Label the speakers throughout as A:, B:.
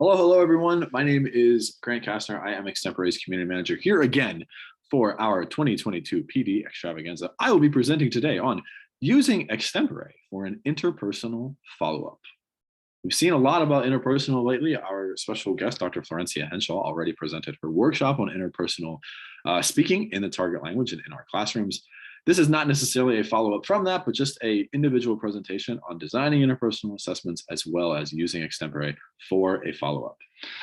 A: Hello, everyone. My name is Grant Kastner. I am Extempore's community manager here again for our 2022 PD Extravaganza. I will be presenting today on using Extempore for an interpersonal follow-up. We've seen a lot about interpersonal lately. Our special guest, Dr. Florencia Henshaw, already presented her workshop on interpersonal speaking in the target language and in our classrooms. This is not necessarily a follow-up from that, but just a individual presentation on designing interpersonal assessments as well as using Extempore for a follow-up.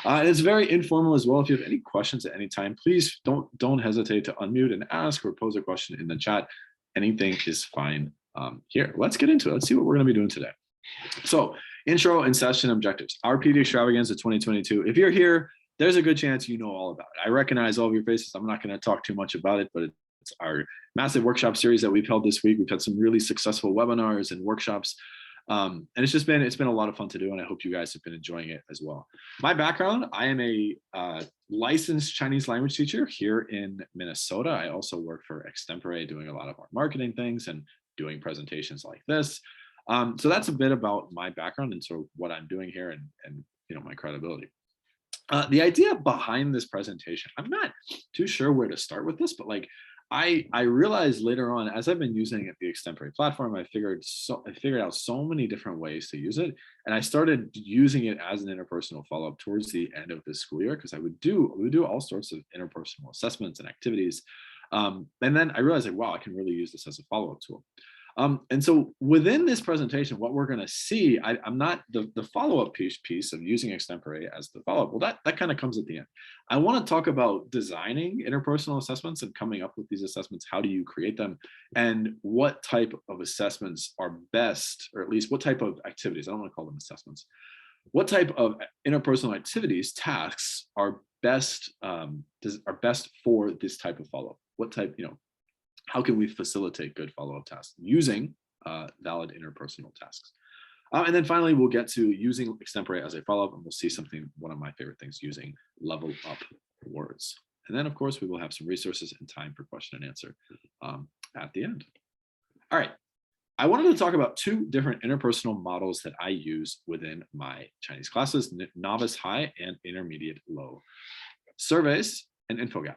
A: It's very informal as well. If you have any questions at any time, please don't hesitate to unmute and ask or pose a question in the chat. Anything is fine here. Let's get into it. Let's see what we're going to be doing today. So, intro and session objectives. Our PD Extravaganza 2022. If you're here, there's a good chance you know all about it. I recognize all of your faces. I'm not going to talk too much about it, but it's our massive workshop series that we've held this week. We've had some really successful webinars and workshops. And it's been a lot of fun to do, and I hope you guys have been enjoying it as well. My background, I am a licensed Chinese language teacher here in Minnesota. I also work for Extempore, doing a lot of our marketing things and doing presentations like this. So that's a bit about my background and sort of what I'm doing here and my credibility. The idea behind this presentation, I'm not too sure where to start with this, but I realized later on, as I've been using the Extempore platform, I figured out so many different ways to use it, and I started using it as an interpersonal follow-up towards the end of this school year, because we would do all sorts of interpersonal assessments and activities, and then I realized wow, I can really use this as a follow-up tool. And so within this presentation, what we're going to see, I'm not the follow-up piece of using Extempore as the follow-up. Well, that kind of comes at the end. I want to talk about designing interpersonal assessments and coming up with these assessments. How do you create them? And what type of assessments are best, or at least what type of activities, I don't want to call them assessments, what type of interpersonal activities, tasks are best for this type of follow-up? What type, how can we facilitate good follow-up tasks using valid interpersonal tasks? And then finally, we'll get to using Extempore as a follow-up, and we'll see one of my favorite things, using level up words. And then, of course, we will have some resources and time for question and answer at the end. All right. I wanted to talk about two different interpersonal models that I use within my Chinese classes, novice high and intermediate low. Surveys and infogap.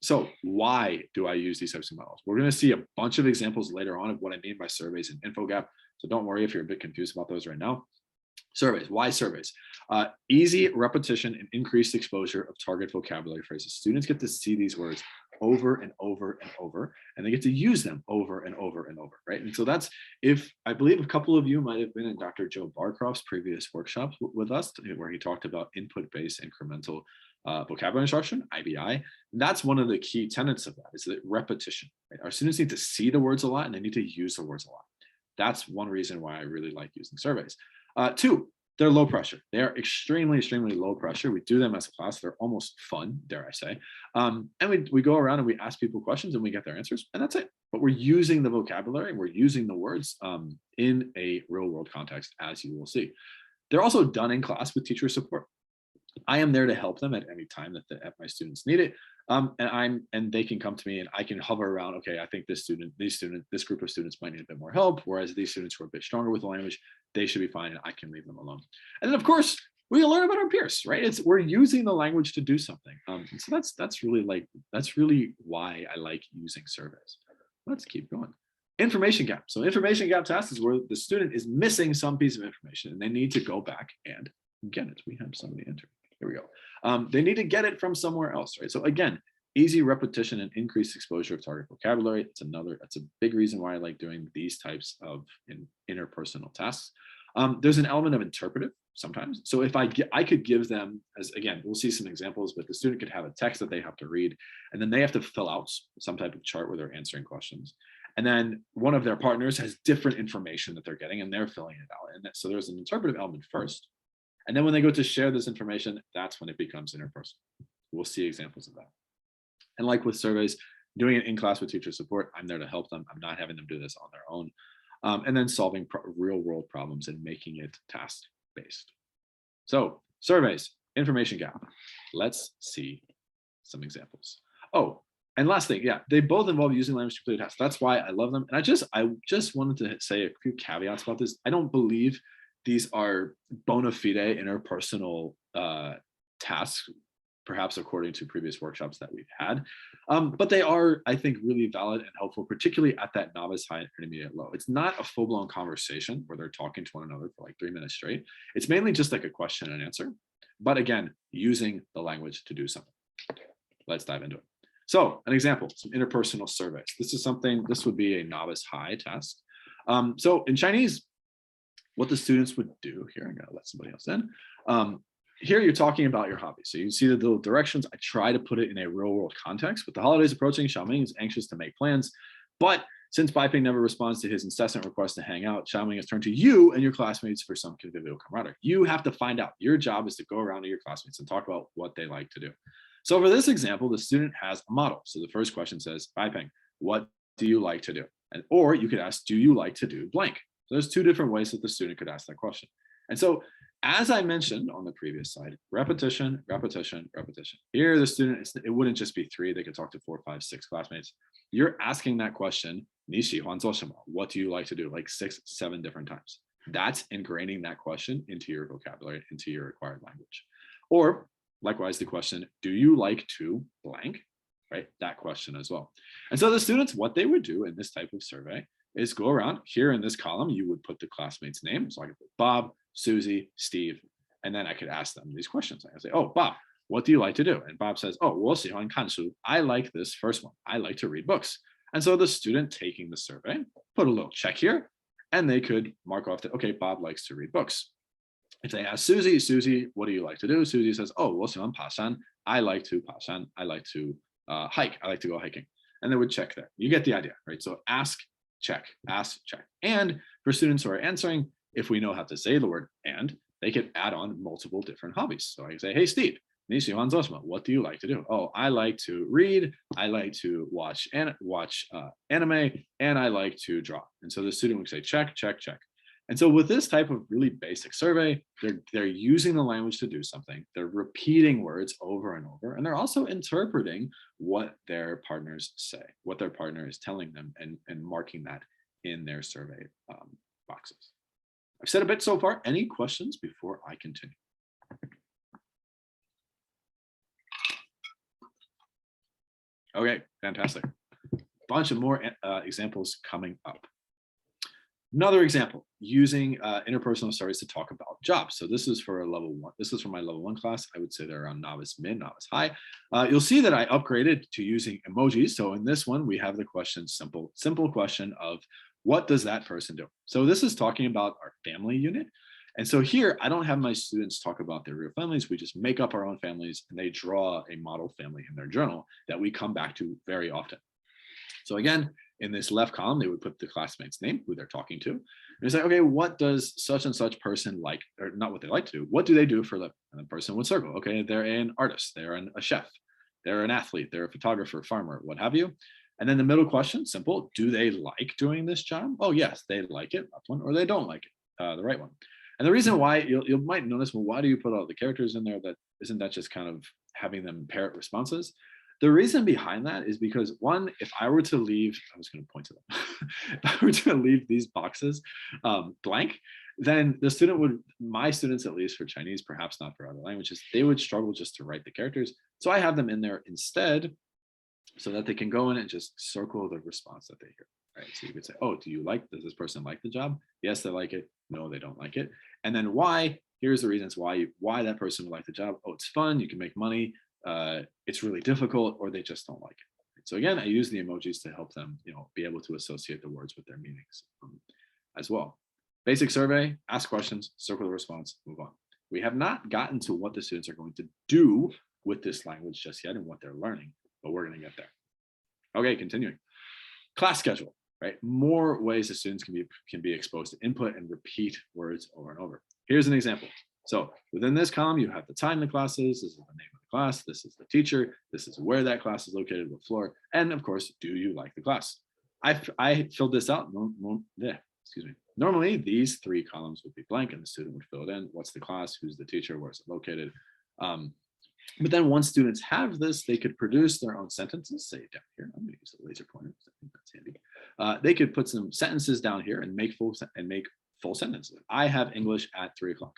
A: So why do I use these types of models? We're going to see a bunch of examples later on of what I mean by surveys and infogap. So don't worry if you're a bit confused about those right now. Surveys, why surveys? Easy repetition and increased exposure of target vocabulary phrases. Students get to see these words over and over and over, and they get to use them over and over and over, right? And so that's, I believe a couple of you might have been in Dr. Joe Barcroft's previous workshops with us, where he talked about input-based incremental vocabulary instruction, IBI. That's one of the key tenets of that, is that repetition. Right? Our students need to see the words a lot, and they need to use the words a lot. That's one reason why I really like using surveys. Two, they're low pressure. They are extremely, extremely low pressure. We do them as a class. They're almost fun, dare I say. And we go around and we ask people questions and we get their answers, and that's it. But we're using the vocabulary, we're using the words in a real world context, as you will see. They're also done in class with teacher support. I am there to help them at any time that my students need it. And they can come to me and I can hover around. Okay, I think this group of students might need a bit more help, whereas these students who are a bit stronger with the language, they should be fine and I can leave them alone. And then of course, we learn about our peers, right? We're using the language to do something. And so that's really why I like using surveys. Let's keep going. Information gap. So information gap test is where the student is missing some piece of information and they need to go back and get it. We have somebody enter. Here we go. They need to get it from somewhere else, right? So again, easy repetition and increased exposure of target vocabulary. That's a big reason why I like doing these types of interpersonal tasks. There's an element of interpretive sometimes. So if I could give them, as again, we'll see some examples, but the student could have a text that they have to read, and then they have to fill out some type of chart where they're answering questions. And then one of their partners has different information that they're getting and they're filling it out. And so there's an interpretive element first. And then when they go to share this information, that's when it becomes interpersonal. We'll see examples of that. And like with surveys, doing it in class with teacher support, I'm there to help them. I'm not having them do this on their own. And then solving real world problems and making it task-based. So surveys, information gap. Let's see some examples. Oh, and last thing, yeah, they both involve using language to complete tasks. That's why I love them. And I just wanted to say a few caveats about this. I don't believe these are bona fide interpersonal tasks, perhaps according to previous workshops that we've had. But they are, I think, really valid and helpful, particularly at that novice, high, intermediate, low. It's not a full-blown conversation where they're talking to one another for like 3 minutes straight. It's mainly just like a question and answer, but again, using the language to do something. Let's dive into it. So an example, some interpersonal surveys. This would be a novice high task. So in Chinese, what the students would do here, I'm gonna let somebody else in. Here you're talking about your hobby. So you see the little directions. I try to put it in a real world context. With the holidays approaching, Xiaoming is anxious to make plans. But since Beiping never responds to his incessant request to hang out, Xiaoming has turned to you and your classmates for some convivial camaraderie. You have to find out. Your job is to go around to your classmates and talk about what they like to do. So for this example, the student has a model. So the first question says, Beiping, what do you like to do? Or you could ask, do you like to do blank? So there's two different ways that the student could ask that question. And so as I mentioned on the previous slide, repetition, repetition, repetition. Here, the student, it wouldn't just be 3. They could talk to 4, 5, 6 classmates. You're asking that question, 你喜欢做什么? What do you like to do? Like 6, 7 different times. That's ingraining that question into your vocabulary, into your acquired language. Or likewise, the question, do you like to blank? Right? That question as well. And so the students, what they would do in this type of survey is go around here in this column. You would put the classmate's name. So I could put Bob, Susie, Steve, and then I could ask them these questions. I could say, oh, Bob, what do you like to do? And Bob says, oh, 我喜欢看书. I like this first one. I like to read books. And so the student taking the survey, put a little check here, and they could mark off that, okay, Bob likes to read books. If they ask Susie, Susie, what do you like to do? Susie says, oh, 我喜欢爬山. I like to 爬山. I like to hike. I like to go hiking. And they would check there. You get the idea, right? So ask, check, ask, check. And for students who are answering, if we know how to say the word and, they could add on multiple different hobbies. So I can say, hey, Steve, 你喜欢做什么? What do you like to do? Oh, I like to read, I like to watch anime, and I like to draw. And so the student would say, check, check, check. And so with this type of really basic survey, they're using the language to do something. They're repeating words over and over, and they're also interpreting what their partners say, what their partner is telling them, and marking that in their survey boxes. I've said a bit so far. Any questions before I continue? Okay, fantastic. Bunch of more examples coming up. Another example, using interpersonal stories to talk about jobs. So this is for a level 1. This is for my level 1 class. I would say they're around novice mid, novice high. You'll see that I upgraded to using emojis. So in this one, we have the question, simple question of what does that person do? So this is talking about our family unit. And so here, I don't have my students talk about their real families. We just make up our own families, and they draw a model family in their journal that we come back to very often. So again, in this left column, they would put the classmate's name, who they're talking to. And it's like, okay, what does such and such person like, or not what they like to do, what do they do for a living? And the person would circle, okay, they're an artist, they're a chef, they're an athlete, they're a photographer, farmer, what have you. And then the middle question, simple, do they like doing this job? Oh yes, they like it, left one, or they don't like it, the right one. And the reason why, you might notice, well, why do you put all the characters in there? Isn't that just kind of having them parrot responses? The reason behind that is because, one, if I were to leave, I was going to point to them, if I were to leave these boxes blank, then the student would, my students, at least for Chinese, perhaps not for other languages, they would struggle just to write the characters. So I have them in there instead so that they can go in and just circle the response that they hear. Right? So you could say, oh, does this person like the job? Yes, they like it. No, they don't like it. And then why? Here's the reasons why that person would like the job. Oh, it's fun. You can make money. It's really difficult, or they just don't like it. So again, I use the emojis to help them, be able to associate the words with their meanings as well. Basic survey, ask questions, circle the response, move on. We have not gotten to what the students are going to do with this language just yet and what they're learning, but we're going to get there. Okay, continuing. Class schedule, right? More ways that students can be exposed to input and repeat words over and over. Here's an example. So within this column, you have the time the class is, this is the name of the class, this is the teacher, this is where that class is located, what floor, and of course, do you like the class? I filled this out, Normally, these 3 columns would be blank and the student would fill it in. What's the class, who's the teacher, where's it located? But then once students have this, they could produce their own sentences, say down here. I'm going to use a laser pointer, I think that's handy. They could put some sentences down here and make full sentences. I have English at 3 o'clock.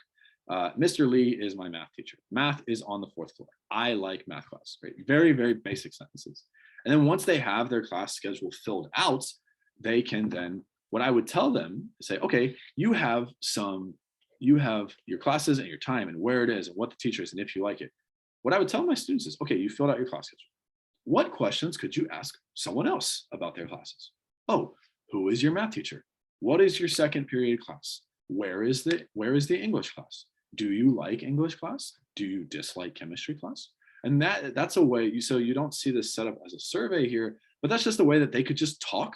A: Mr. Lee is my math teacher. Math is on the 4th floor. I like math class, right? Very, very basic sentences. And then once they have their class schedule filled out, they can then, what I would tell them is say, okay, you have your classes and your time and where it is and what the teacher is and if you like it. What I would tell my students is, okay, you filled out your class schedule. What questions could you ask someone else about their classes? Oh, who is your math teacher? What is your second period class? Where is the English class? Do you like English class? Do you dislike chemistry class? And that's a way, so you don't see this set up as a survey here, but that's just a way that they could just talk.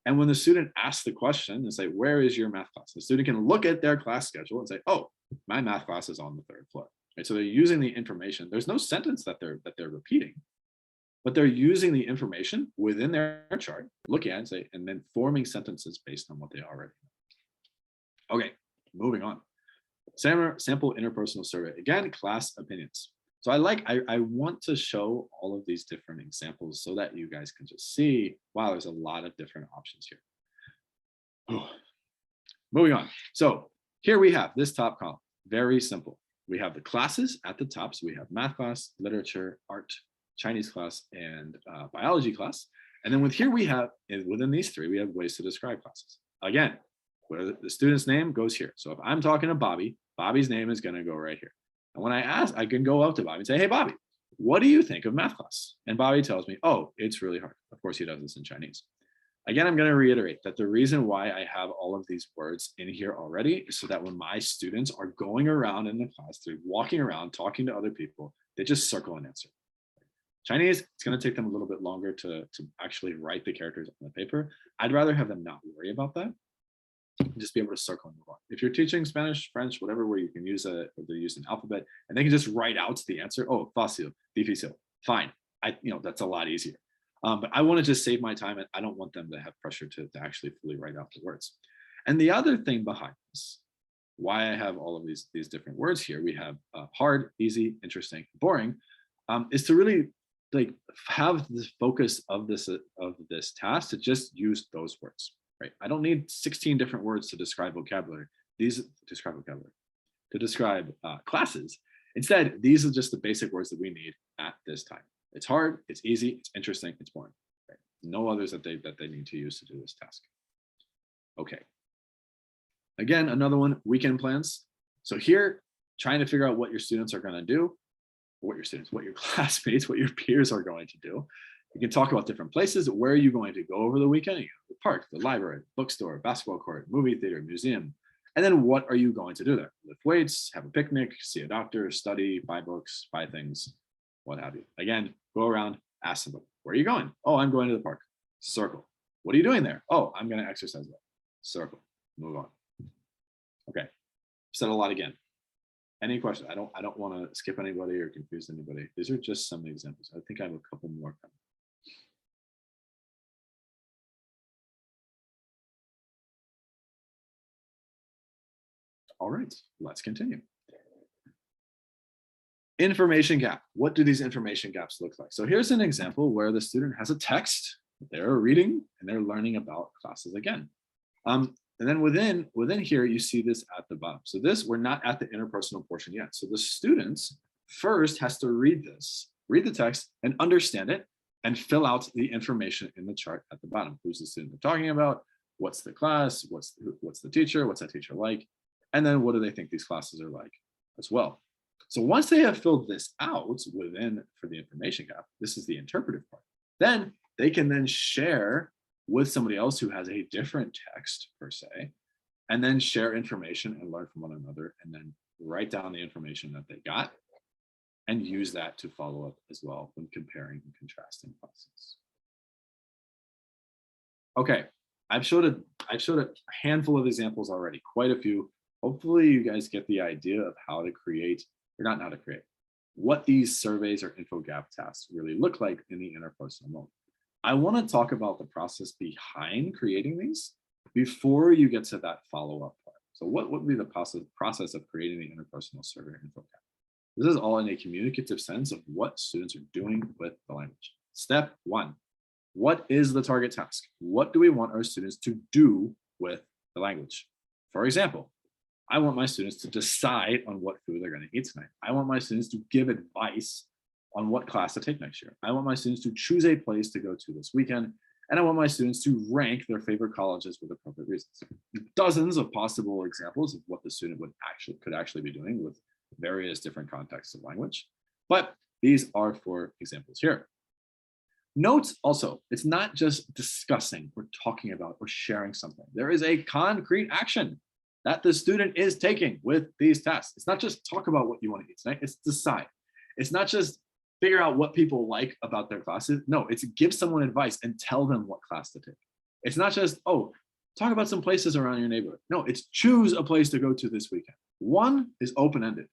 A: And when the student asks the question and say, where is your math class? The student can look at their class schedule and say, oh, my math class is on the 3rd floor. Right? So they're using the information. There's no sentence that they're repeating, but they're using the information within their chart, looking at it and say, and then forming sentences based on what they already know. Okay, moving on. Sample interpersonal survey. Again, class opinions. So I want to show all of these different examples so that you guys can just see, wow, there's a lot of different options here. Oh. Moving on. So here we have this top column, very simple. We have the classes at the top. So we have math class, literature, art, Chinese class, and biology class. And then within these 3, we have ways to describe classes. Again, where the student's name goes here. So if I'm talking to Bobby, Bobby's name is going to go right here. And when I ask, I can go up to Bobby and say, hey, Bobby, what do you think of math class? And Bobby tells me, oh, it's really hard. Of course, he does this in Chinese. Again, I'm going to reiterate that the reason why I have all of these words in here already is so that when my students are going around in the class, they're walking around, talking to other people, they just circle an answer. Chinese, it's going to take them a little bit longer to actually write the characters on the paper. I'd rather have them not worry about that. Just be able to circle and move on. If you're teaching Spanish, French, whatever, where you can use they use an alphabet and they can just write out the answer. Oh, fácil, difícil, fine. That's a lot easier. But I want to just save my time and I don't want them to have pressure to actually fully write out the words. And the other thing behind this, why I have all of these different words here, we have hard, easy, interesting, boring, is to really have the focus of this task to just use those words. Right? I don't need 16 different words to describe vocabulary. To describe classes. Instead, these are just the basic words that we need at this time. It's hard, it's easy, it's interesting, it's boring. Right? No others that they need to use to do this task. Okay. Again, another one, weekend plans. So here, trying to figure out what your students are going to do, what your classmates, what your peers are going to do. You can talk about different places. Where are you going to go over the weekend? You go to the park, the library, bookstore, basketball court, movie theater, museum. And then what are you going to do there? Lift weights, have a picnic, see a doctor, study, buy books, buy things, what have you. Again, go around, ask somebody, where are you going? Oh, I'm going to the park. Circle. What are you doing there? Oh, I'm going to exercise there. Circle. Move on. Okay. Said a lot again. Any questions? I don't want to skip anybody or confuse anybody. These are just some examples. I think I have a couple more coming. All right, let's continue. Information gap. What do these information gaps look like? So here's an example where the student has a text, they're reading, and they're learning about classes again. And then within here, you see this at the bottom. So we're not at the interpersonal portion yet. So the students first has to read the text and understand it and fill out the information in the chart at the bottom. Who's the student they're talking about? What's the class? What's the teacher? What's that teacher like? And then what do they think these classes are like as well? So once they have filled this out for the information gap, this is the interpretive part. Then they can then share with somebody else who has a different text per se, and then share information and learn from one another, and then write down the information that they got and use that to follow up as well when comparing and contrasting classes. Okay, I've showed a handful of examples already, quite a few. Hopefully you guys get the idea of how to create, or not how to create, what these surveys or info gap tasks really look like in the interpersonal mode. I want to talk about the process behind creating these before you get to that follow-up part. So what would be the process of creating the interpersonal survey or info gap? This is all in a communicative sense of what students are doing with the language. Step one, what is the target task? What do we want our students to do with the language? For example, I want my students to decide on what food they're going to eat tonight. I want my students to give advice on what class to take next year. I want my students to choose a place to go to this weekend. And I want my students to rank their favorite colleges with appropriate reasons. Dozens of possible examples of what the student could actually be doing with various different contexts of language. But these are 4 examples here. Note also, it's not just discussing or talking about or sharing something. There is a concrete action that the student is taking with these tasks. It's not just talk about what you want to eat tonight, it's decide. It's not just figure out what people like about their classes. No, it's give someone advice and tell them what class to take. It's not just, oh, talk about some places around your neighborhood. No, it's choose a place to go to this weekend. One is open-ended.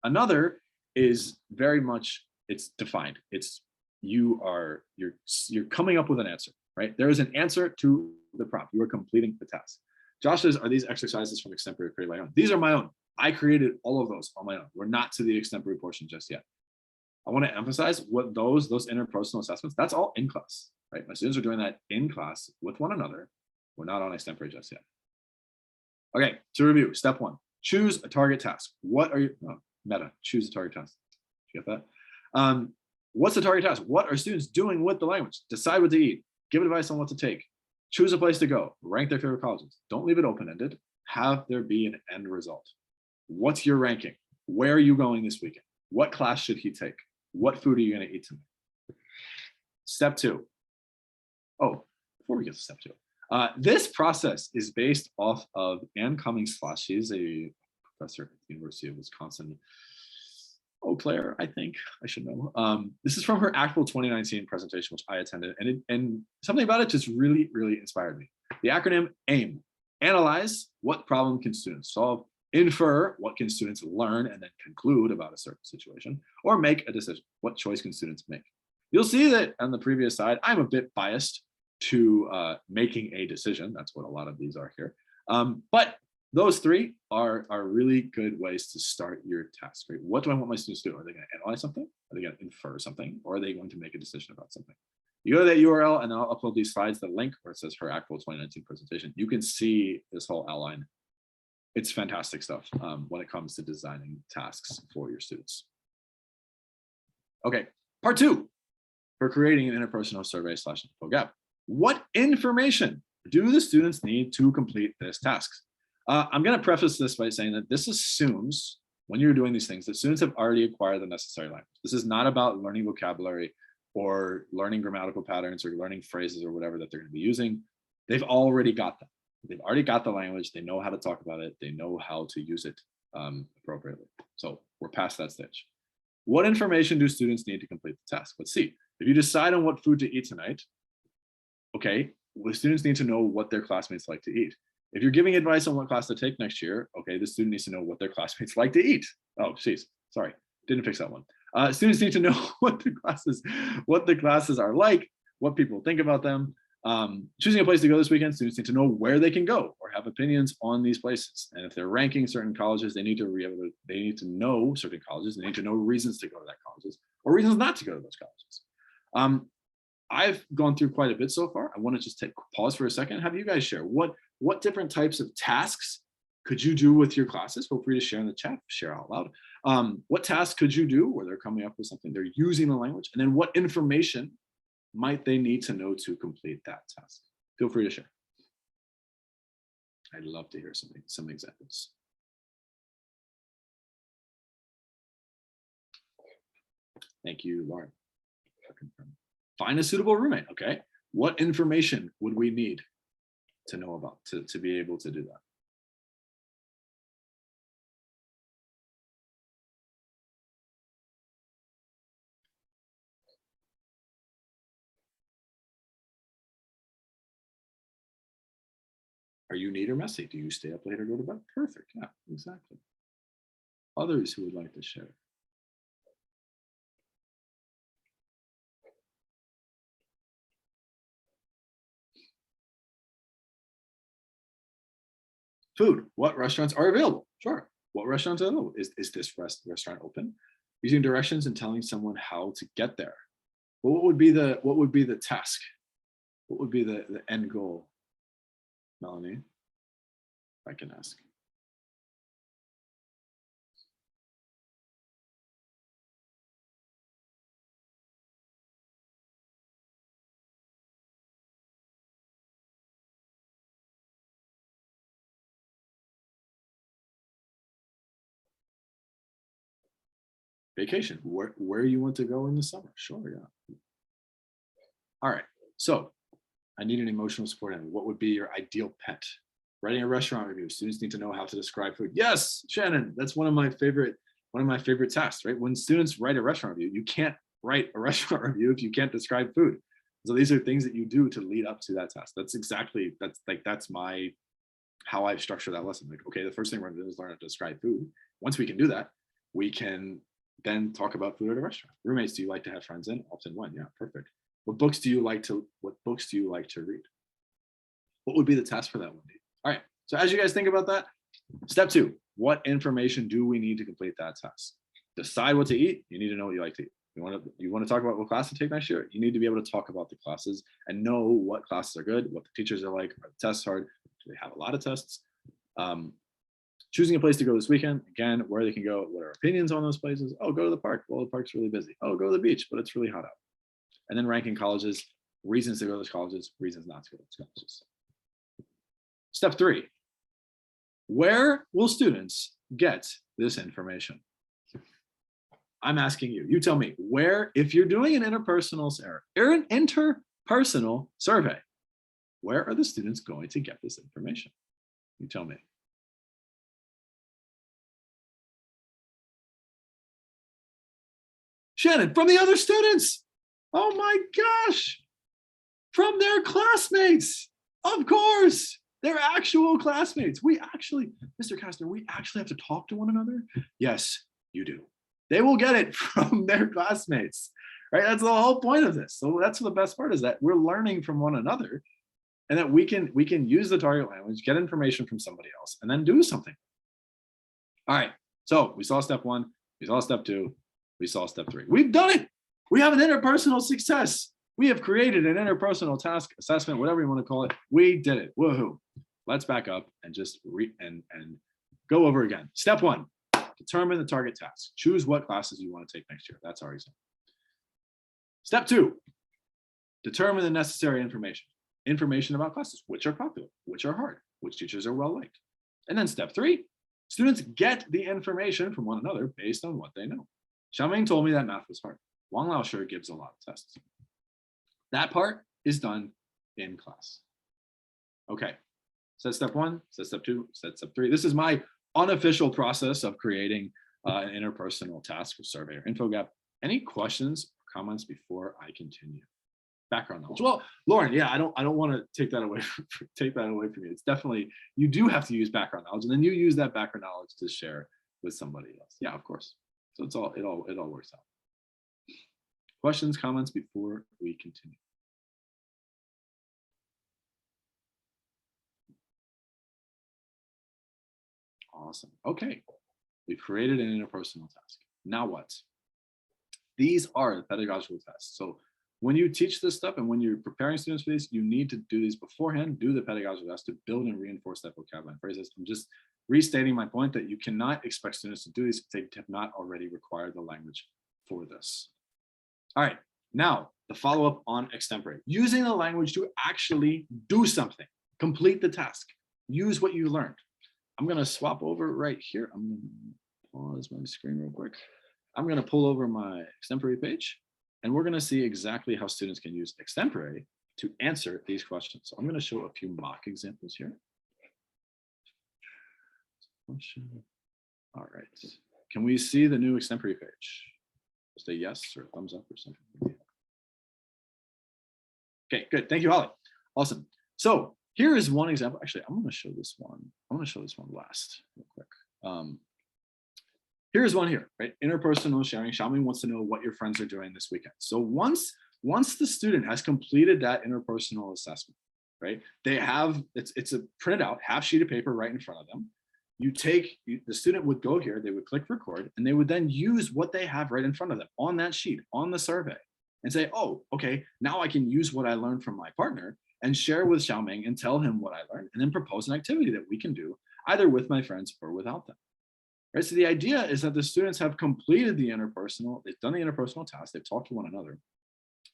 A: Another is very much, it's defined. It's you're coming up with an answer, right? There is an answer to the prompt. You are completing the task. Josh says, are these exercises from Extempore created by my own? These are my own. I created all of those on my own. We're not to the Extempore portion just yet. I want to emphasize what those interpersonal assessments, that's all in class, right? My students are doing that in class with one another. We're not on Extempore just yet. Okay, to review, step 1, choose a target task. What are you, meta, choose a target task. Did you get that? What's the target task? What are students doing with the language? Decide what to eat, give advice on what to take, choose a place to go, rank their favorite colleges. Don't leave it open-ended. Have there be an end result. What's your ranking? Where are you going this weekend? What class should he take? What food are you going to eat tonight? Step 2. Oh, before we get to step 2, this process is based off of Ann Cummings' class. She's a professor at the University of Wisconsin. Eau Claire, I think I should know. This is from her actual 2019 presentation, which I attended, and something about it just really, really inspired me. The acronym AIM: analyze what problem can students solve, infer what can students learn and then conclude about a certain situation, or make a decision. What choice can students make? You'll see that on the previous side, I'm a bit biased to making a decision. That's what a lot of these are here. But those 3 are really good ways to start your task. Right? What do I want my students to do? Are they going to analyze something? Are they going to infer something? Or are they going to make a decision about something? You go to that URL, and then I'll upload these slides, the link where it says her actual 2019 presentation. You can see this whole outline. It's fantastic stuff when it comes to designing tasks for your students. Okay, part 2, for creating an interpersonal survey / info gap. What information do the students need to complete this task? I'm going to preface this by saying that this assumes, when you're doing these things, that students have already acquired the necessary language. This is not about learning vocabulary or learning grammatical patterns or learning phrases or whatever that they're going to be using. They've already got them. They've already got the language. They know how to talk about it. They know how to use it appropriately. So we're past that stage. What information do students need to complete the task? Let's see. If you decide on what food to eat tonight, okay, well, students need to know what their classmates like to eat. If you're giving advice on what class to take next year, okay, the student needs to know what their classmates like to eat. Oh, geez, sorry, didn't fix that one. Students need to know what the classes are like, what people think about them. Choosing a place to go this weekend, students need to know where they can go or have opinions on these places. And if they're ranking certain colleges, they need to know certain colleges. They need to know reasons to go to that colleges or reasons not to go to those colleges. I've gone through quite a bit so far. I want to just pause for a second. Have you guys share what different types of tasks could you do with your classes? Feel free to share in the chat, share out loud. What tasks could you do where they're coming up with something, they're using the language, and then what information might they need to know to complete that task? Feel free to share. I'd love to hear some examples. Thank you, Lauren. Find a suitable roommate. Okay, what information would we need to know about to be able to do that? Are you neat or messy? Do you stay up late or go to bed? Perfect. Yeah, exactly. Others who would like to share. Food. What restaurants are available? Sure. What restaurants are available? Is this restaurant open? Using directions and telling someone how to get there. Well, what would be the task? What would be the end goal? Melanie, if I can ask. Vacation, where you want to go in the summer. Sure, yeah. All right, so I need an emotional support animal. What would be your ideal pet? Writing a restaurant review. Students need to know how to describe food. Yes, Shannon, that's one of my favorite tasks, right? When students write a restaurant review, you can't write a restaurant review if you can't describe food. So these are things that you do to lead up to that task. That's my how I structure that lesson. Like, okay, the first thing we're gonna do is learn how to describe food. Once we can do that, we can then talk about food at a restaurant. Roommates, do you like to have friends in? Often when? Yeah, perfect. What books do you like to read? What would be the task for that one? All right. So as you guys think about that, step 2, what information do we need to complete that task? Decide what to eat. You need to know what you like to eat. You want to talk about what class to take next year? You need to be able to talk about the classes and know what classes are good, what the teachers are like, are the tests hard? Do they have a lot of tests? Choosing a place to go this weekend, again, where they can go, what are opinions on those places? Oh, go to the park. Well, the park's really busy. Oh, go to the beach, but it's really hot out. And then ranking colleges, reasons to go to those colleges, reasons not to go to those colleges. Step 3, where will students get this information? I'm asking you, you tell me where, if you're doing an interpersonal survey, where are the students going to get this information? You tell me. Shannon, from the other students. Oh my gosh. From their classmates. Of course. Their actual classmates. We actually, Mr. Kastner, we actually have to talk to one another? Yes, you do. They will get it from their classmates, right? That's the whole point of this. So that's the best part, is that we're learning from one another, and that we can use the target language, get information from somebody else, and then do something. All right, so we saw step 1, we saw step 2, we saw step 3. We've done it. We have an interpersonal success. We have created an interpersonal task assessment, whatever you want to call it. We did it. Woohoo. Let's back up and just and go over again. Step 1, determine the target task. Choose what classes you want to take next year. That's our example. Step 2, determine the necessary information. Information about classes, which are popular, which are hard, which teachers are well liked. And then step 3, students get the information from one another based on what they know. Xiaoming told me that math was hard. Wang Lao sure gives a lot of tests. That part is done in class. Okay, so that's step 1, so that's step 2, so that's step 3. This is my unofficial process of creating an interpersonal task for survey or infogap. Any questions or comments before I continue? Background knowledge. Well, Lauren, yeah, I don't want to take that away from you. It's definitely, you do have to use background knowledge, and then you use that background knowledge to share with somebody else. Yeah, of course. So it all works out. Questions, comments before we continue? Awesome. Okay, we've created an interpersonal task. Now what? These are the pedagogical tests. So when you teach this stuff and when you're preparing students for these, you need to do these beforehand, do the pedagogical tests to build and reinforce that vocabulary and phrases. I'm just restating my point that you cannot expect students to do these if they have not already required the language for this. All right, now the follow-up on extempore. Using the language to actually do something, complete the task, use what you learned. I'm gonna swap over right here. I'm gonna pause my screen real quick. I'm gonna pull over my extempore page, and we're gonna see exactly how students can use extempore to answer these questions. So I'm gonna show a few mock examples here. All right, can we see the new extempore page? Just a yes or a thumbs up or something. Okay, good, thank you, Holly. Awesome. So here is one example. Actually, I'm going to show this one. I'm going to show this one last real quick. Here's one here, right? Interpersonal sharing. Xiaoming wants to know what your friends are doing this weekend. So once the student has completed that interpersonal assessment, right? They have, it's a printed out half sheet of paper right in front of them. The student would go here, they would click record, and they would then use what they have right in front of them on that sheet, on the survey, and say, oh, okay, now I can use what I learned from my partner and share with Xiaoming and tell him what I learned, and then propose an activity that we can do either with my friends or without them. Right? So the idea is that the students have completed the interpersonal, they've done the interpersonal task, they've talked to one another.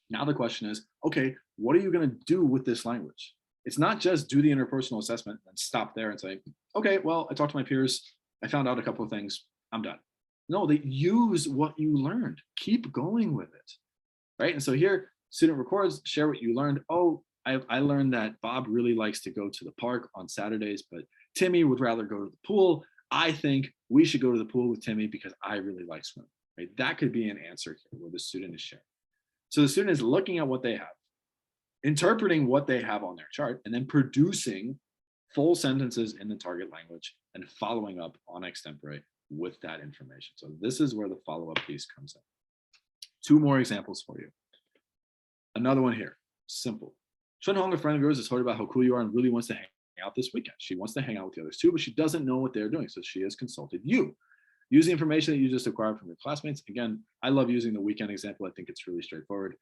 A: Now the question is, okay, what are you going to do with this language? It's not just do the interpersonal assessment and stop there and say, okay, well, I talked to my peers, I found out a couple of things, I'm done. No, they use what you learned. Keep going with it, right? And so here, student records, share what you learned. Oh, I learned that Bob really likes to go to the park on Saturdays, but Timmy would rather go to the pool. I think we should go to the pool with Timmy because I really like swimming, right? That could be an answer here where the student is sharing. So the student is looking at what they have, interpreting what they have on their chart, and then producing full sentences in the target language and following up on extempore with that information. So this is where the follow-up piece comes in. Two more examples for you. Another one here, simple. Chunhong, a friend of yours, has heard about how cool you are and really wants to hang out this weekend. She wants to hang out with the others too, but she doesn't know what they're doing. So she has consulted you. Use the information that you just acquired from your classmates. Again, I love using the weekend example. I think it's really straightforward.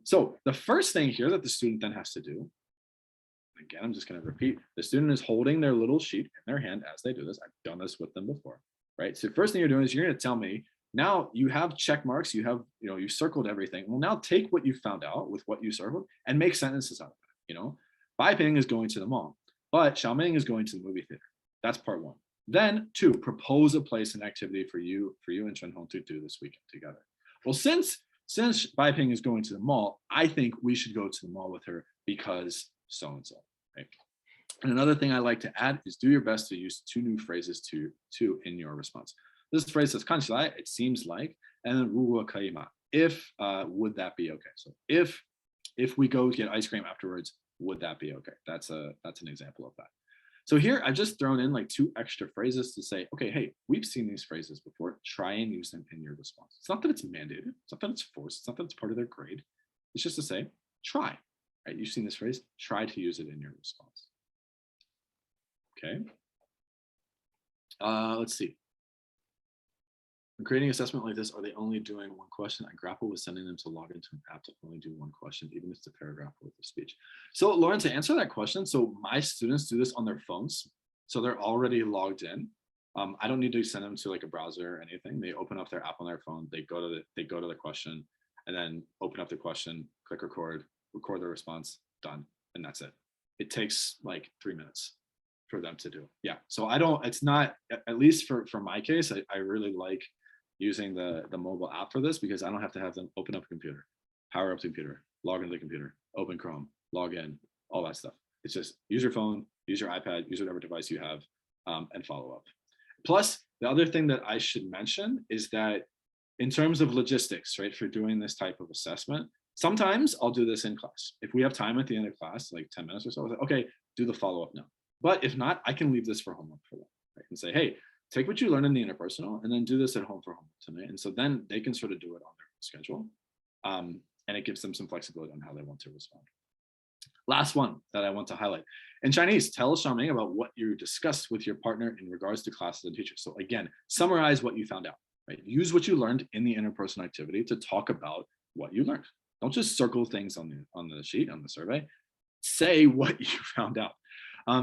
A: So the first thing here that the student then has to do, again, I'm just going to repeat, the student is holding their little sheet in their hand as they do this. I've done this with them before, right? So the first thing you're doing is you're going to tell me, now you have check marks, you have, you circled everything. Well, now take what you found out with what you circled and make sentences out of it. Bai Ping is going to the mall, but Xiaoming is going to the movie theater. That's part one. Then two, propose a place and activity for you and Chunhong to do this weekend together. Well, since Bai Ping is going to the mall, I think we should go to the mall with her because so-and-so, right? And another thing I like to add is do your best to use two new phrases to in your response. This phrase says, 看起来, it seems like, and then 如果可以吗? If, would that be okay? So if we go get ice cream afterwards, would that be okay? That's an example of that. So here I've just thrown in like two extra phrases to say, okay, hey, we've seen these phrases before. Try and use them in your response. It's not that it's mandated. It's not that it's forced. It's not that it's part of their grade. It's just to say, try, right? You've seen this phrase, try to use it in your response. Okay. Let's see. When creating an assessment like this, are they only doing one question? I grapple with sending them to log into an app to only do one question, even if it's a paragraph worth of speech. So Lauren, to answer that question, so my students do this on their phones. So they're already logged in. I don't need to send them to like a browser or anything. They open up their app on their phone. They go to the question and then open up the question, click record the response, done. And that's it. It takes like 3 minutes for them to do. Yeah. So it's not, at least for my case, I really like using the mobile app for this because I don't have to have them open up a computer, power up the computer, log into the computer, open Chrome, log in, all that stuff. It's just use your phone, use your iPad, use whatever device you have, and follow up. Plus, the other thing that I should mention is that in terms of logistics, right, for doing this type of assessment, sometimes I'll do this in class. If we have time at the end of class, like 10 minutes or so, I'll say, okay, do the follow-up now. But if not, I can leave this for homework for them, right, and say, hey, take what you learned in the interpersonal and then do this at home for homework tonight. And so then they can sort of do it on their schedule. And it gives them some flexibility on how they want to respond. Last one that I want to highlight. In Chinese, tell Xiaoming about what you discussed with your partner in regards to classes and teachers. So again, summarize what you found out, right? Use what you learned in the interpersonal activity to talk about what you learned. Don't just circle things on the sheet, on the survey. Say what you found out.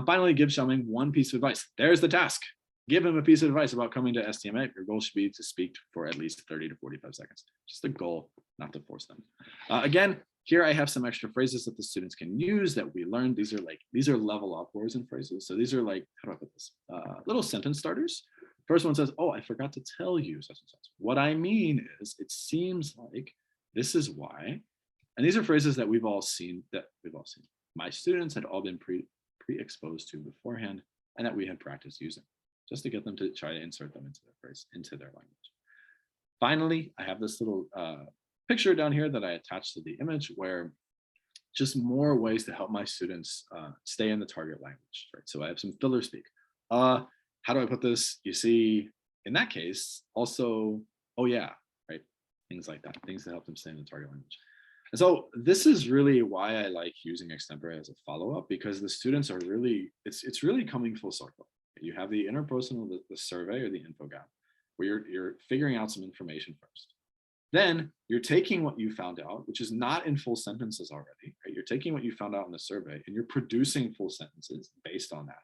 A: Finally, give Xiaoming one piece of advice. There's the task. Give him a piece of advice about coming to STMA. Your goal should be to speak for at least 30 to 45 seconds. Just a goal, not to force them. Again, here I have some extra phrases that the students can use that we learned. These are level up words and phrases. So these are like, how do I put this? Little sentence starters. First one says, oh, I forgot to tell you such and such. What I mean is, it seems like this is why. And these are phrases that we've all seen. My students had all been pre-exposed to beforehand and that we had practiced using, just to get them to try to insert them into their phrase, into their language. Finally, I have this little picture down here that I attached to the image where just more ways to help my students stay in the target language, right? So I have some filler speak. How do I put this? You see, in that case, also, oh yeah, right? Things like that, things that help them stay in the target language. And so this is really why I like using extempore as a follow-up, because the students are really, it's really coming full circle. You have the interpersonal, the survey or the info gap, where you're figuring out some information first. Then you're taking what you found out, which is not in full sentences already, right? You're taking what you found out in the survey and you're producing full sentences based on that.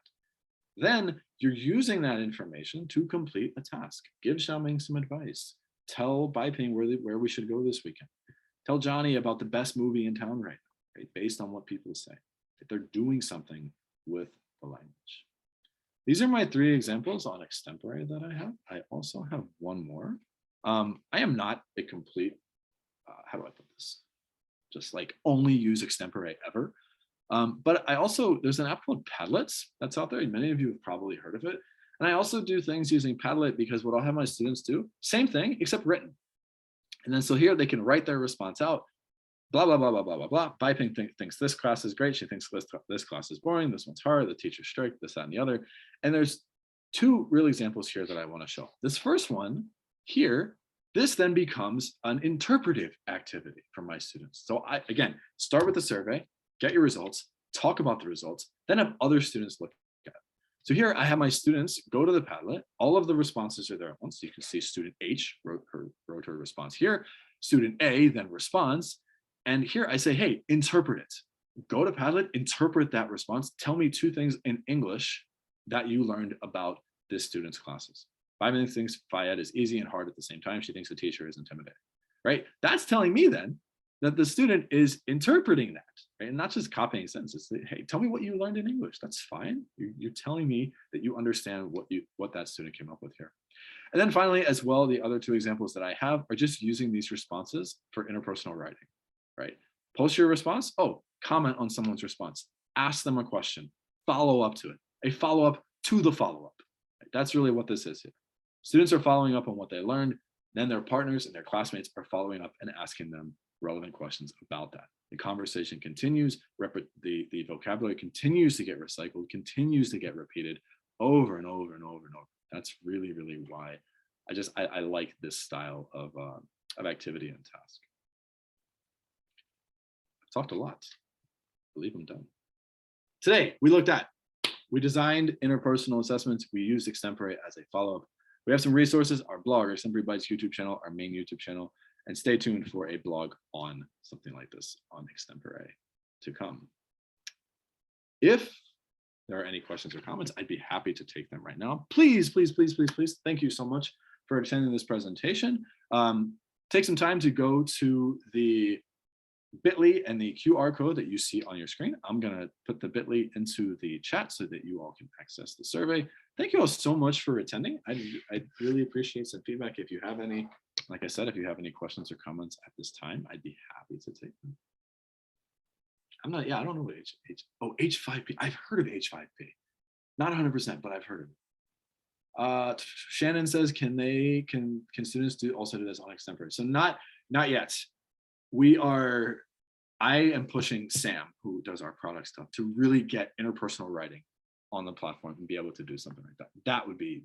A: Then you're using that information to complete a task. Give Xiaoming some advice. Tell Bai Ping where we should go this weekend. Tell Johnny about the best movie in town right now, right? Based on what people say. If they're doing something with the language. these are my 3 examples on Extempore that I have. I also have one more. I am not a complete, how do I put this? Just like only use Extempore ever. But I also, there's an app called Padlet that's out there. Many of you have probably heard of it. And I also do things using Padlet because what I'll have my students do, same thing, except written. And then so here they can write their response out, blah, blah, blah, blah, blah, blah, blah. Biping thinks this class is great. She thinks this class is boring. This one's hard. The teacher's strict, this, that, and the other. And there's 2 real examples here that I want to show. This first one here, this then becomes an interpretive activity for my students. So I, again, start with the survey, get your results, talk about the results, then have other students look at it. So here I have my students go to the Padlet. All of the responses are there at once. So you can see student H wrote her response here. Student A then responds. And here I say, hey, interpret it. Go to Padlet, interpret that response. Tell me 2 things in English that you learned about this student's classes. 5 minutes thinks Fayed is easy and hard at the same time. She thinks the teacher is intimidating, right? That's telling me then that the student is interpreting that, right? And not just copying sentences. Hey, tell me what you learned in English. That's fine. You're telling me that you understand what that student came up with here. And then finally, as well, the other 2 examples that I have are just using these responses for interpersonal writing, right? Post your response. Oh, comment on someone's response. Ask them a question. Follow up to it. A follow-up to the follow-up. Right? That's really what this is here. Students are following up on what they learned. Then their partners and their classmates are following up and asking them relevant questions about that. The conversation continues, the vocabulary continues to get recycled, continues to get repeated over and over and over and over. That's really, really why I like this style of activity and task. I've talked a lot. I believe I'm done. Today, we designed interpersonal assessments. We used Extempore as a follow-up. We have some resources, our blog, our Extempore Bytes YouTube channel, our main YouTube channel, and stay tuned for a blog on something like this on Extempore to come. If there are any questions or comments, I'd be happy to take them right now. Please, please, please, please, please. Thank you so much for attending this presentation. Take some time to go to the bit.ly and the QR code that you see on your screen. I'm gonna put the bit.ly into the chat so that you all can access the survey. Thank you all so much for attending. I really appreciate some feedback. If you have any, like I said, if you have any questions or comments at this time, I'd be happy to take them. I don't know what H5P. I've heard of H5P. Not 100%, but I've heard of it. Shannon says, can students also do this on Extempore? So not yet. I am pushing Sam, who does our product stuff, to really get interpersonal writing on the platform and be able to do something like that. That would be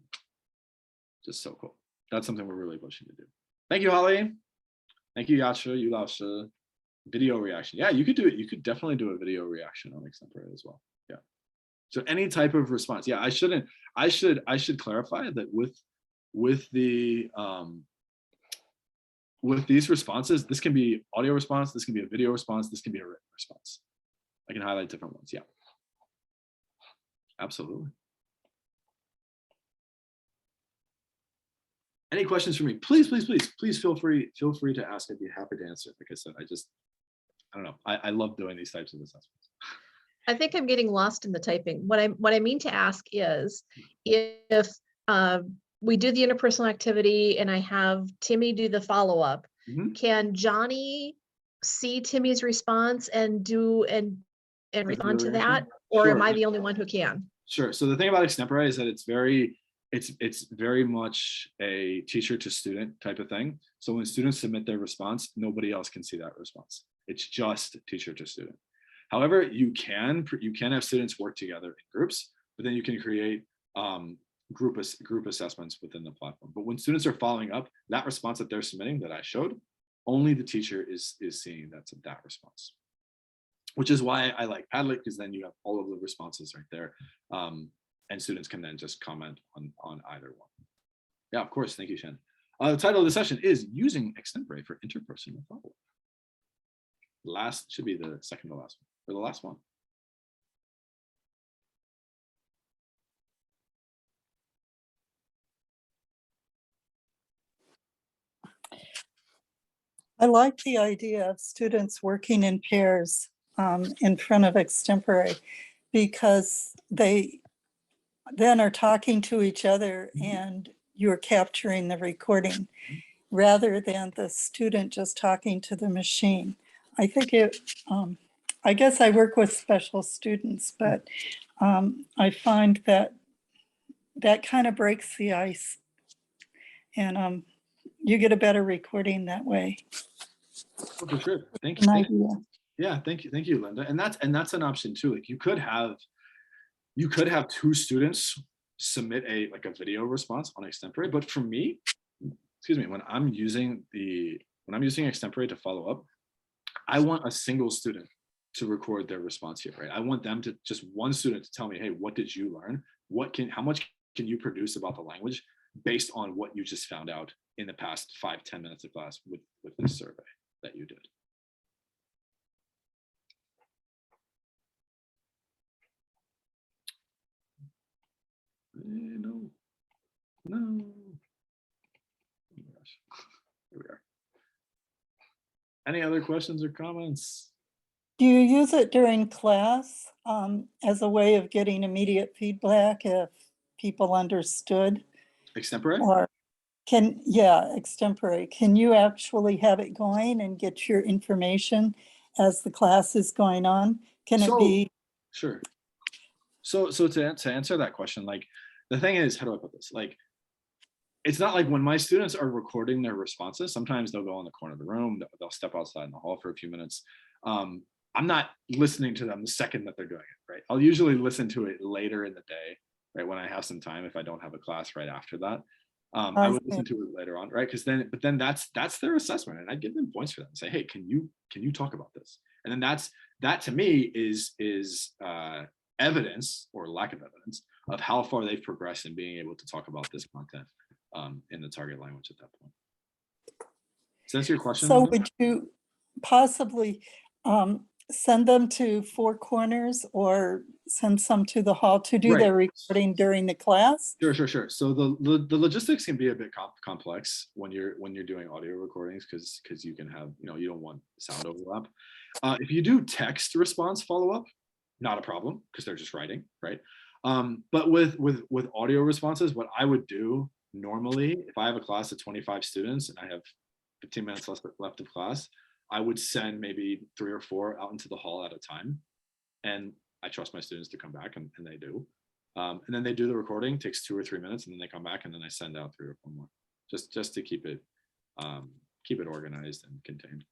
A: just so cool. That's something we're really pushing to do. Thank you, Holly. Thank you, Yacha, Yulasha. Video reaction. Yeah, you could do it. You could definitely do a video reaction on Extempore as well. Yeah. So any type of response. Yeah, I should clarify that with these responses, this can be audio response, this can be a video response, this can be a written response. I can highlight different ones. Yeah. Absolutely. Any questions for me? Please, please, please, please feel free to ask. I'd be happy to answer. Like I said, I don't know. I love doing these types of assessments.
B: I think I'm getting lost in the typing. What I mean to ask is, if we do the interpersonal activity and I have Timmy do the follow-up, can Johnny see Timmy's response and respond to that? Or
A: Sure.
B: Am I the only one who can?
A: Sure. So the thing about Extempore is that it's very much a teacher to student type of thing. So when students submit their response, nobody else can see that response. It's just teacher to student. However, you can have students work together in groups, but then you can create group assessments within the platform. But when students are following up, that response that they're submitting that I showed, only the teacher is seeing that response. Which is why I like Padlet, because then you have all of the responses right there. And students can then just comment on either one. Yeah, of course. Thank you, Shen. The title of the session is Using Extempore for Interpersonal Follow-up. Last should be the second to last one, or the last one.
C: I like the idea of students working in pairs in front of Extempore, because then are talking to each other and you're capturing the recording rather than the student just talking to the machine. I think I guess I work with special students, but I find that that kind of breaks the ice, and you get a better recording that way.
A: Oh, for sure. Thank
C: An
A: you.
C: idea.
A: Yeah, thank you, Linda. And that's an option too. Like you could have two students submit a video response on Extempore, but for me, excuse me, when I'm using Extempore to follow up, I want a single student to record their response here, right? I want them to, just one student to tell me, hey, what did you learn? How much can you produce about the language based on what you just found out in the past 5-10 minutes of class with this survey that you did? No. Oh my gosh. Here we are. Any other questions or comments?
C: Do you use it during class as a way of getting immediate feedback if people understood?
A: Extempore?
C: Or Extempore. Can you actually have it going and get your information as the class is going on? Can it be?
A: Sure. So to answer that question, like the thing is, how do I put this? Like, it's not like when my students are recording their responses, sometimes they'll go in the corner of the room, they'll step outside in the hall for a few minutes. I'm not listening to them the second that they're doing it, right? I'll usually listen to it later in the day, right? When I have some time, if I don't have a class right after that. I would listen to it later on, right? But then that's their assessment, and I give them points for that and say, hey, can you talk about this? And then that to me is evidence or lack of evidence of how far they've progressed in being able to talk about this content in the target language at that point. Does that answer your question?
C: So would you possibly send them to Four Corners or send some to the hall to do their recording during the class?
A: Sure. So the logistics can be a bit complex when you're doing audio recordings because you can have, you don't want sound overlap. If you do text response follow-up, not a problem because they're just writing, right? But with audio responses, what I would do normally, if I have a class of 25 students and I have 15 minutes left of class, I would send maybe 3 or 4 out into the hall at a time. And I trust my students to come back, and they do. And then they do the recording, takes 2 or 3 minutes, and then they come back, and then I send out 3 or 4 more, just to keep it organized and contained.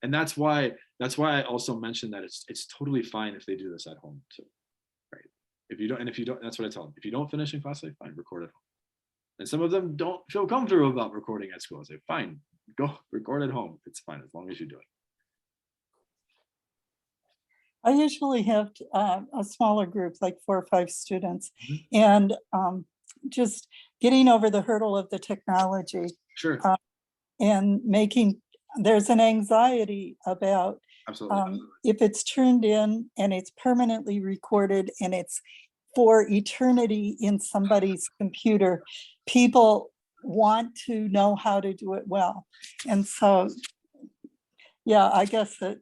A: And that's why I also mentioned that it's totally fine if they do this at home too, right? If you don't, that's what I tell them. If you don't finish in class, say fine, record at home. And some of them don't feel comfortable about recording at school. I say fine, go record at home. It's fine as long as you do it.
C: I usually have a smaller group, like 4 or 5 students, and just getting over the hurdle of the technology.
A: Sure.
C: And there's an anxiety about
A: Absolutely.
C: If it's turned in and it's permanently recorded and it's for eternity in somebody's computer, people want to know how to do it well. And so, yeah, I guess that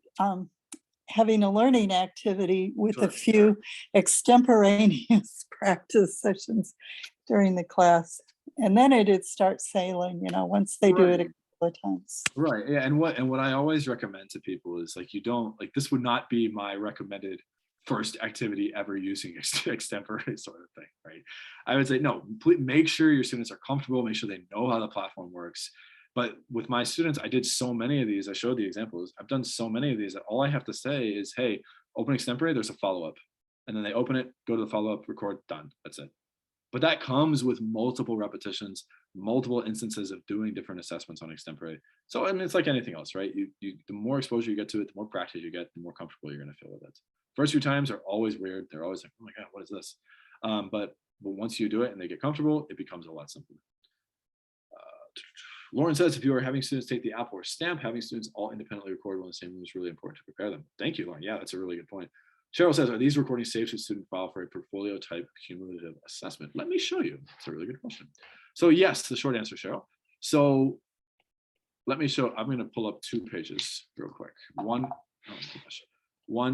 C: having a learning activity with a few extemporaneous practice sessions during the class, and then it'd start sailing, once they do it a couple of times.
A: Right. Yeah. And what I always recommend to people is like, this would not be my recommended first activity ever using extempore sort of thing, right? I would say, no, please make sure your students are comfortable, make sure they know how the platform works. But with my students, I did so many of these. I showed the examples. I've done so many of these that all I have to say is, hey, open extempore, there's a follow-up. And then they open it, go to the follow-up, record, done. That's it. But that comes with multiple repetitions, multiple instances of doing different assessments on extempore. So I mean, it's like anything else, right? The more exposure you get to it, the more practice you get, the more comfortable you're going to feel with it. First few times are always weird. They're always like, oh my God, what is this? But once you do it and they get comfortable, it becomes a lot simpler. Lauren says, if you are having students take the app or stamp, having students all independently record in the same room is really important to prepare them. Thank you, Lauren. Yeah, that's a really good point. Cheryl says, are these recordings saved to student file for a portfolio type cumulative assessment? Let me show you. It's a really good question. So yes, the short answer, Cheryl. So let me show, I'm going to pull up 2 pages real quick. One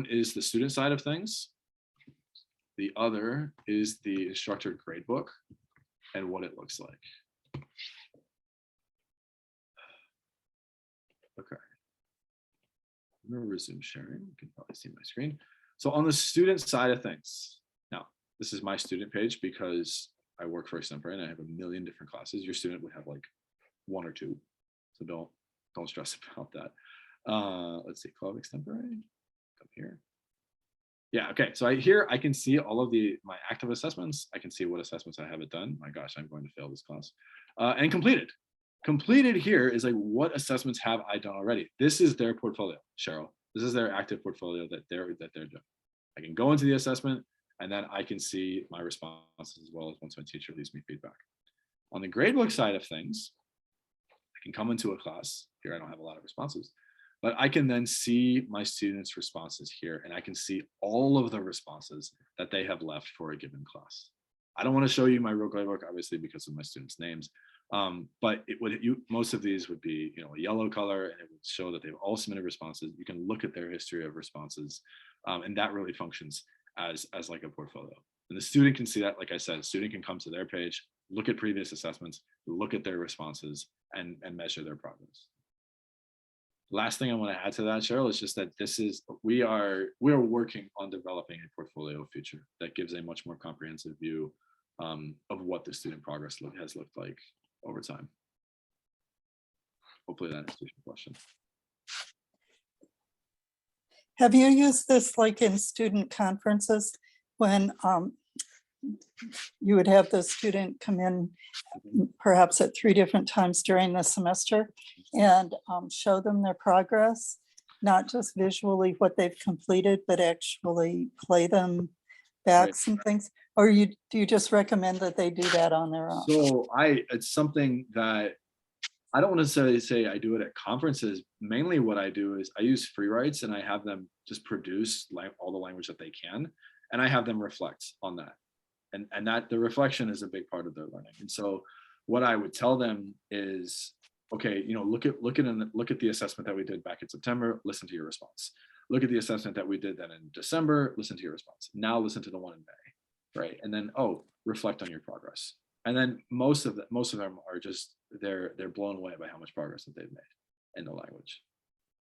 A: is the student side of things. The other is the instructor gradebook and what it looks like. Okay. I'm going to resume sharing. You can probably see my screen. So on the student side of things, now this is my student page because I work for Extempore and I have a million different classes. Your student would have like one or two, so don't stress about that. Let's see, Club Extempore. Come here. Yeah, okay. So here I can see all of my active assessments. I can see what assessments I haven't done. My gosh, I'm going to fail this class. And completed. Completed here is like, what assessments have I done already? This is their portfolio, Cheryl. This is their active portfolio that they're doing. I can go into the assessment and then I can see my responses as well as once my teacher leaves me feedback. On the gradebook side of things, I can come into a class. Here I don't have a lot of responses, but I can then see my students' responses here, and I can see all of the responses that they have left for a given class. I don't want to show you my real gradebook, obviously, because of my students' names, but most of these would be, a yellow color, and it would show that they've all submitted responses. You can look at their history of responses, and that really functions as like a portfolio. And the student can see that, like I said, a student can come to their page, look at previous assessments, look at their responses, and measure their progress. Last thing I want to add to that, Cheryl, is just that we are working on developing a portfolio feature that gives a much more comprehensive view of what the student progress has looked like over time. Hopefully that answers your question.
C: Have you used this like in student conferences when you would have the student come in perhaps at 3 different times during the semester and show them their progress, not just visually what they've completed, but actually play them back
A: Right.
C: some things? Or do you just recommend that they do that on their own?
A: So it's something that I don't necessarily say I do it at conferences. Mainly what I do is I use free writes and I have them just produce all the language that they can, and I have them reflect on that. And that the reflection is a big part of their learning. And so what I would tell them is, okay, look at the assessment that we did back in September, listen to your response. Look at the assessment that we did then in December, listen to your response. Now listen to the one in May, right? And then, reflect on your progress. And then most of them are just, they're blown away by how much progress that they've made in the language.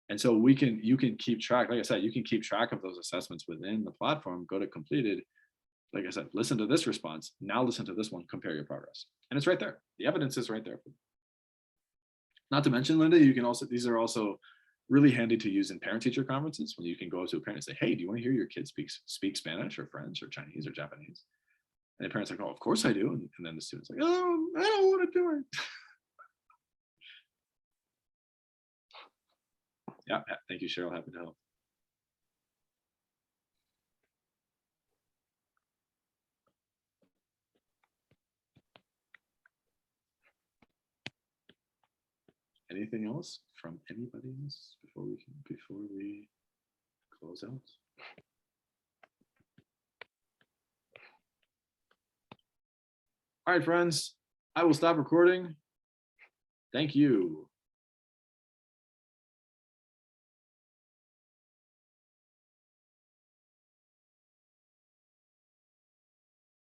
A: And so you can keep track, like I said, you can keep track of those assessments within the platform, go to completed. Like I said, listen to this response. Now listen to this one, compare your progress. And it's right there. The evidence is right there. Not to mention, Linda, these are also really handy to use in parent-teacher conferences when you can go to a parent and say, hey, do you want to hear your kid speak Spanish or French or Chinese or Japanese? And the parent's like, oh, of course I do. And then the student's like, oh, I don't want to do it. Yeah, thank you, Cheryl. Happy to help. Anything else from anybody else before we close out? All right, friends, I will stop recording. Thank you.